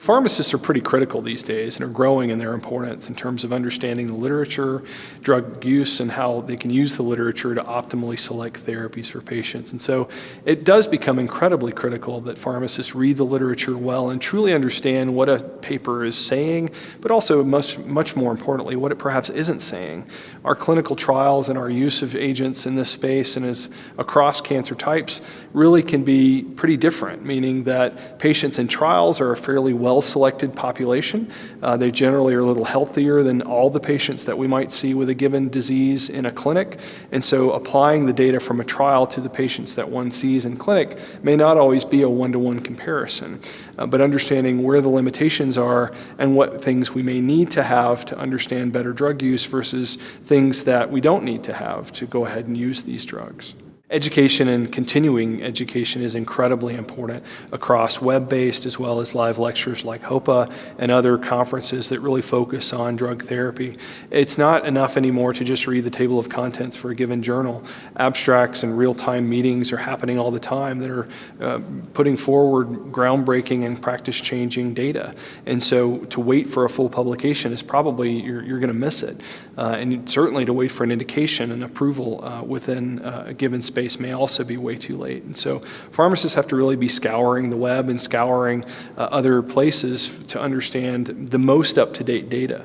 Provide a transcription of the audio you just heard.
Pharmacists are pretty critical these days and are growing in their importance in terms of understanding the literature, drug use, and how they can use the literature to optimally select therapies for patients. And so it does become incredibly critical that pharmacists read the literature well and truly understand what a paper is saying, but also much more importantly, what it perhaps isn't saying. Our clinical trials and our use of agents in this space and as across cancer types really can be pretty different, meaning that patients in trials are a fairly well-selected population. They generally are a little healthier than all the patients that we might see with a given disease in a clinic. And so applying the data from a trial to the patients that one sees in clinic may not always be a one-to-one comparison. But understanding where the limitations are and what things we may need to have to understand better drug use versus things that we don't need to have to go ahead and use these drugs. Education and continuing education is incredibly important across web-based as well as live lectures like HOPA and other conferences that really focus on drug therapy. It's not enough anymore to just read the table of contents for a given journal. Abstracts and real-time meetings are happening all the time that are putting forward groundbreaking and practice-changing data. And so to wait for a full publication is probably, you're going to miss it. And certainly to wait for an indication and approval within a given space may also be way too late. And so pharmacists have to really be scouring the web and scouring other places to understand the most up-to-date data.